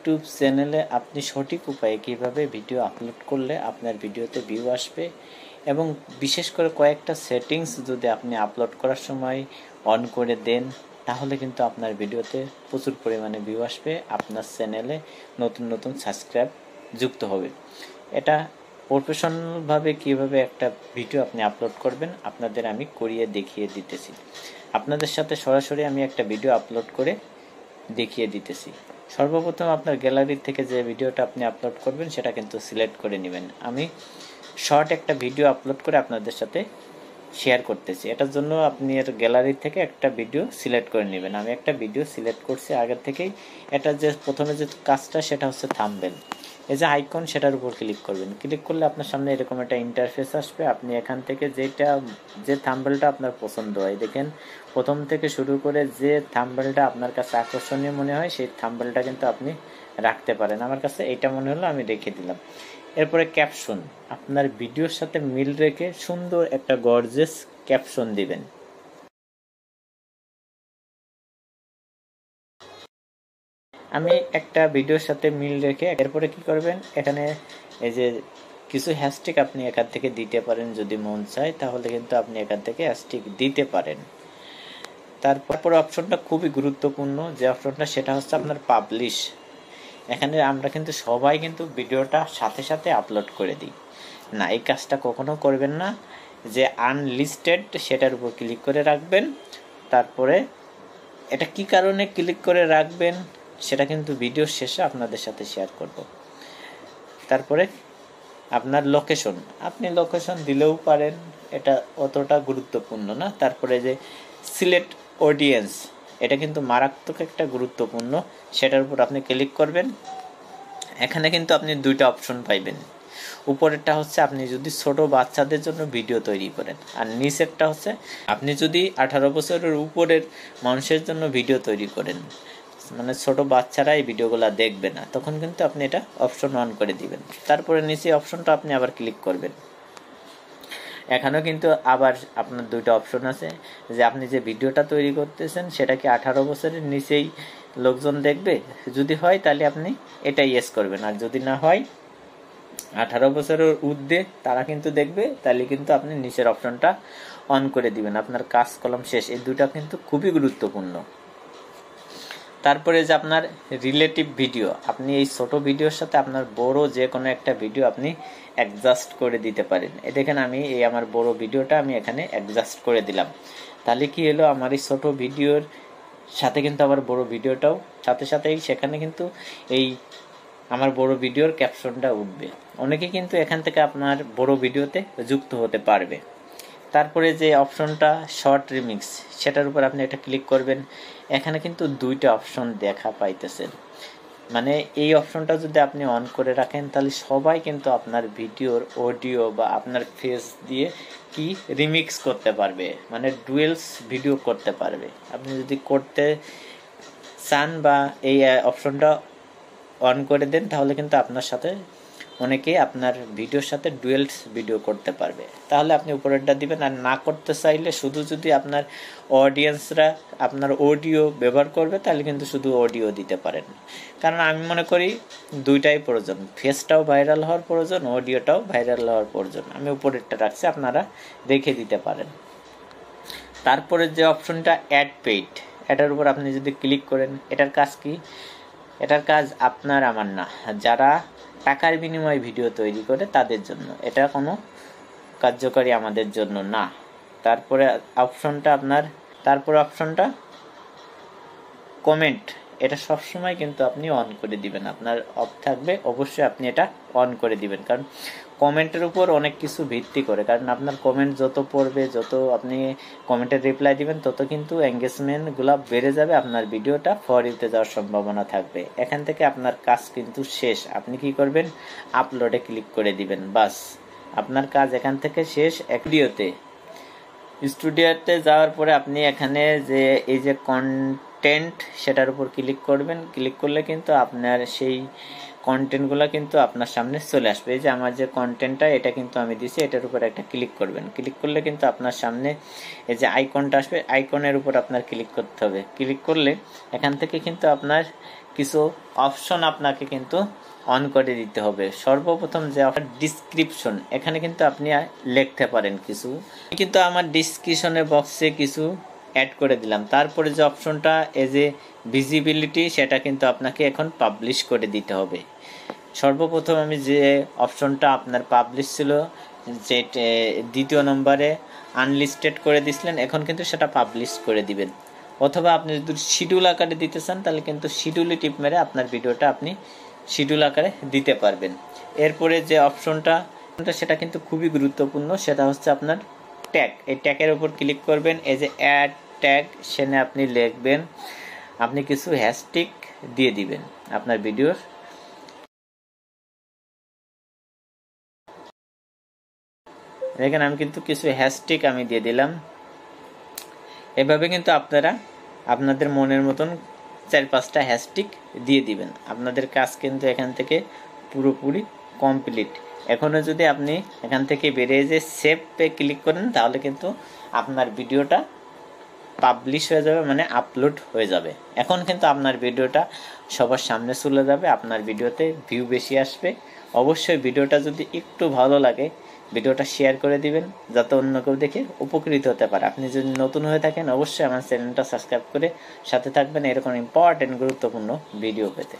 YouTube চ্যানেলে আপনি সঠিক উপায়ে কিভাবে ভিডিও আপলোড করলে আপনার ভিডিওতে ভিউ আসবে, এবং বিশেষ করে কয়েকটা সেটিংস যদি আপনি আপলোড করার সময় অন করে দেন, তাহলে কিন্তু আপনার ভিডিওতে প্রচুর পরিমাণে ভিউ আসবে, আপনার চ্যানেলে নতুন নতুন সাবস্ক্রাইব যুক্ত হবে। এটা প্রফেশনালভাবে কীভাবে একটা ভিডিও আপনি আপলোড করবেন আপনাদের আমি করিয়ে দেখিয়ে দিতেছি। আপনাদের সাথে সরাসরি আমি একটা ভিডিও আপলোড করে দেখিয়ে দিতেছি। সর্বপ্রথম আপনার গ্যালারি থেকে যে ভিডিওটা আপনি আপলোড করবেন সেটা কিন্তু সিলেক্ট করে নেবেন। আমি শর্ট একটা ভিডিও আপলোড করে আপনাদের সাথে শেয়ার করতেছি। এটার জন্য আপনি এর গ্যালারি থেকে একটা ভিডিও সিলেক্ট করে নেবেন। আমি একটা ভিডিও সিলেক্ট করছি আগের থেকেই। এটা যে প্রথমে যে কাজটা সেটা হচ্ছে থাম্বনেল। এই যে আইকন সেটার উপর ক্লিক করবেন। ক্লিক করলে আপনার সামনে এরকম একটা ইন্টারফেস আসবে। আপনি এখান থেকে যে থাম্বনেলটা আপনার পছন্দ হয়, দেখেন প্রথম থেকে শুরু করে যে থাম্বনেলটা আপনার কাছে আকর্ষণীয় মনে হয় সেই থাম্বনেলটা কিন্তু আপনি রাখতে পারেন। আমার কাছে এইটা মনে হলো, আমি রেখে দিলাম। এরপরে ক্যাপশন, আপনার ভিডিওর সাথে মিল রেখে সুন্দর একটা গর্জিয়াস ক্যাপশন দিবেন। আমি একটা ভিডিওর সাথে মিল রেখে এরপরে কি করবেন, এখানে এই যে কিছু হ্যাশট্যাগ আপনি এখান থেকে দিতে পারেন, যদি মন চায় তাহলে কিন্তু আপনি এখান থেকে হ্যাশট্যাগ দিতে পারেন। তারপর অপশনটা খুবই গুরুত্বপূর্ণ, যে অপশনটা সেটা হচ্ছে আপনার পাবলিশ। এখানে আমরা কিন্তু সবাই কিন্তু ভিডিওটা সাথে সাথে আপলোড করে দিই না, এই কাজটা কখনো করবেন না। যে আনলিস্টেড সেটার উপর ক্লিক করে রাখবেন। তারপরে এটা কি কারণে ক্লিক করে রাখবেন সেটা কিন্তু ভিডিওর শেষে আপনাদের সাথে শেয়ার করব। তারপরে আপনার লোকেশন, আপনি লোকেশন দিলেও পারেন, এটা অতটা গুরুত্বপূর্ণ না। তারপরে যে সিলেক্ট অডিয়েন্স, এটা কিন্তু মারাত্মক একটা গুরুত্বপূর্ণ, সেটার উপর আপনি ক্লিক করবেন। এখানে কিন্তু আপনি দুইটা অপশন পাইবেন। উপরেরটা হচ্ছে আপনি যদি ছোট বাচ্চাদের জন্য ভিডিও তৈরি করেন, আর নিচেরটা হচ্ছে আপনি যদি 18 বছরের উপরের মানুষের জন্য ভিডিও তৈরি করেন, মানে ছোট বাচ্চারা এই ভিডিওগুলো দেখবে না, তখন কিন্তু আপনি এটা অপশন অন করে দিবেন। তারপরে নিচে অপশনটা আপনি আবার ক্লিক করবেন। এখানেও কিন্তু আবার আপনার দুইটা অপশন আছে, যে আপনি যে ভিডিওটা তৈরি করতেছেন সেটা কি 18 বছরের নিচেই লোকজন দেখবে, যদি হয় তাহলে আপনি এটা ইয়েস করবেন, আর যদি না হয় 18 বছরের ঊর্ধ্বে তারা কিন্তু দেখবে, তাহলে কিন্তু আপনি নিচের অপশনটা অন করে দিবেন। আপনার কাজ কলম শেষ। এই দুটা কিন্তু খুবই গুরুত্বপূর্ণ। তারপরে যে আপনার রিলেটিভ ভিডিও, আপনি এই ছোট ভিডিওর সাথে আপনার বড় যে কোনো একটা ভিডিও আপনি অ্যাডজাস্ট করে দিতে পারেন। এই দেখেন আমি এই আমার বড় ভিডিওটা আমি এখানে অ্যাডজাস্ট করে দিলাম। তাহলে কি হলো, আমার এই ছোট ভিডিওর সাথে কিন্তু আমার বড় ভিডিওটাও সাথে সাথেই সেখানে কিন্তু এই আমার বড় ভিডিওর ক্যাপশনটা উঠবে। অনেকে কিন্তু এখান থেকে আপনার বড় ভিডিওতে যুক্ত হতে পারবে। তারপরে যে অপশনটা শর্ট রিমিক্স, সেটার উপর আপনি এটা ক্লিক করবেন। এখানে কিন্তু দুইটা অপশন দেখা পাইতেছেন, মানে এই অপশনটা যদি আপনি অন করে রাখেন তাহলে সবাই কিন্তু আপনার ভিডিওর অডিও বা আপনার ফেস দিয়ে কি রিমিক্স করতে পারবে, মানে ডুয়েলস ভিডিও করতে পারবে। আপনি যদি করতে চান বা এই অপশনটা অন করে দেন, তাহলে কিন্তু আপনার সাথে অনেকেই আপনার ভিডিওর সাথে ডুয়েলস ভিডিও করতে পারবে। তাহলে আপনি উপরেরটা দিবেন। আর না করতে চাইলে শুধু যদি আপনার অডিয়েন্সরা আপনার অডিও ব্যবহার করবে, তাহলে কিন্তু শুধু অডিও দিতে পারেন। কারণ আমি মনে করি দুইটাই প্রয়োজন, ফেসটাও ভাইরাল হওয়ার প্রয়োজন, অডিওটাও ভাইরাল হওয়ার প্রয়োজন। আমি উপরেরটা রাখছি, আপনারা রেখে দিতে পারেন। তারপরে যে অপশনটা অ্যাড পেইড, এটার উপর আপনি যদি ক্লিক করেন, এটার কাজ কি? এটার কাজ আপনার আমার না, যারা টাকার বিনিময়ে ভিডিও তৈরি করে তাদের জন্য, এটা কোনো কার্যকারী আমাদের জন্য না। তারপরে অপশনটা কমেন্ট, এটা সবসময় কিন্তু আপনি অন করে দিবেন। আপনার অফ থাকবে, অবশ্যই আপনি এটা অন করে দিবেন, কারণ কমেন্টের উপর অনেক কিছু ভিত্তি করে। কারণ আপনার কমেন্ট যত পড়বে, যত আপনি কমেন্টের রিপ্লাই দিবেন, তত কিন্তু এঙ্গেজমেন্টগুলো বেড়ে যাবে, আপনার ভিডিওটা ফর ইউতে যাওয়ার সম্ভাবনা থাকবে। এখান থেকে আপনার কাজ কিন্তু শেষ। আপনি কি করবেন, আপলোডে ক্লিক করে দিবেন, বাস আপনার কাজ এখান থেকে শেষ। স্টুডিওতে যাওয়ার পরে আপনি এখানে যে এই যে কন্টেন্ট, সেটার উপর ক্লিক করবেন। ক্লিক করলে কিন্তু আপনার সেই কন্টেন্টগুলো কিন্তু আপনার সামনে চলে আসবে। এই যে আমার যে কন্টেন্টটা, এটা কিন্তু আমি দিছি, এটার উপর একটা ক্লিক করবেন। ক্লিক করলে কিন্তু আপনার সামনে এই যে আইকনটা আসবে, আইকনের উপর আপনার ক্লিক করতে হবে। ক্লিক করলে এখান থেকে কিন্তু আপনার কিছু অপশন আপনাকে কিন্তু অন করে দিতে হবে। সর্বপ্রথম যে ডিসক্রিপশন, এখানে কিন্তু আপনি লিখতে পারেন কিছু, কিন্তু আমার ডিসক্রিপশনের বক্সে কিছু অ্যাড করে দিলাম। তারপরে যে অপশনটা এই যে ভিজিবিলিটি, সেটা কিন্তু আপনাকে এখন পাবলিশ করে দিতে হবে। সর্বপ্রথম আমি যে অপশনটা আপনার পাবলিশ ছিল, যে দ্বিতীয় নম্বরে আনলিস্টেড করে দিছিলেন, এখন কিন্তু সেটা পাবলিশ করে দিবেন। অথবা আপনি যদি শিডিউল আকারে দিতে চান তাহলে কিন্তু শিডিউলে টিপ মেরে আপনার ভিডিওটা আপনি শিডিউল আকারে দিতে পারবেন। এরপরে যে অপশনটা সেটা কিন্তু খুবই গুরুত্বপূর্ণ, সেটা হচ্ছে আপনার ট্যাগ। এই ট্যাগের উপর ক্লিক করবেন, এই যে অ্যাড ট্যাগ, সেখানে আপনি লিখবেন, আপনি কিছু হ্যাশট্যাগ দিয়ে দিবেন আপনার ভিডিওর। দেখেন আমি কিন্তু কিছু হ্যাশট্যাগ আমি দিয়ে দিলাম। এভাবে কিন্তু আপনারা আপনাদের মনের মতন 4-5টা হ্যাশট্যাগ দিয়ে দিবেন। আপনাদের কাজ কিন্তু এখান থেকে পুরোপুরি কমপ্লিট। এখনও যদি আপনি এখান থেকে বেরিয়ে যে সেভ পে ক্লিক করেন তাহলে কিন্তু আপনার ভিডিওটা পাবলিশ হয়ে যাবে, মানে আপলোড হয়ে যাবে। এখন কিন্তু আপনার ভিডিওটা সবার সামনে চলে যাবে, আপনার ভিডিওতে ভিউ বেশি আসবে। অবশ্যই ভিডিওটা যদি একটু ভালো লাগে ভিডিওটা শেয়ার করে দিবেন, যাতে অন্য কেউ দেখে উপকৃত হতে পারে। আপনি যদি নতুন হয়ে থাকেন অবশ্যই আমার চ্যানেলটা সাবস্ক্রাইব করে সাথে থাকবেন এরকম ইম্পর্টেন্ট গুরুত্বপূর্ণ ভিডিও পেতে।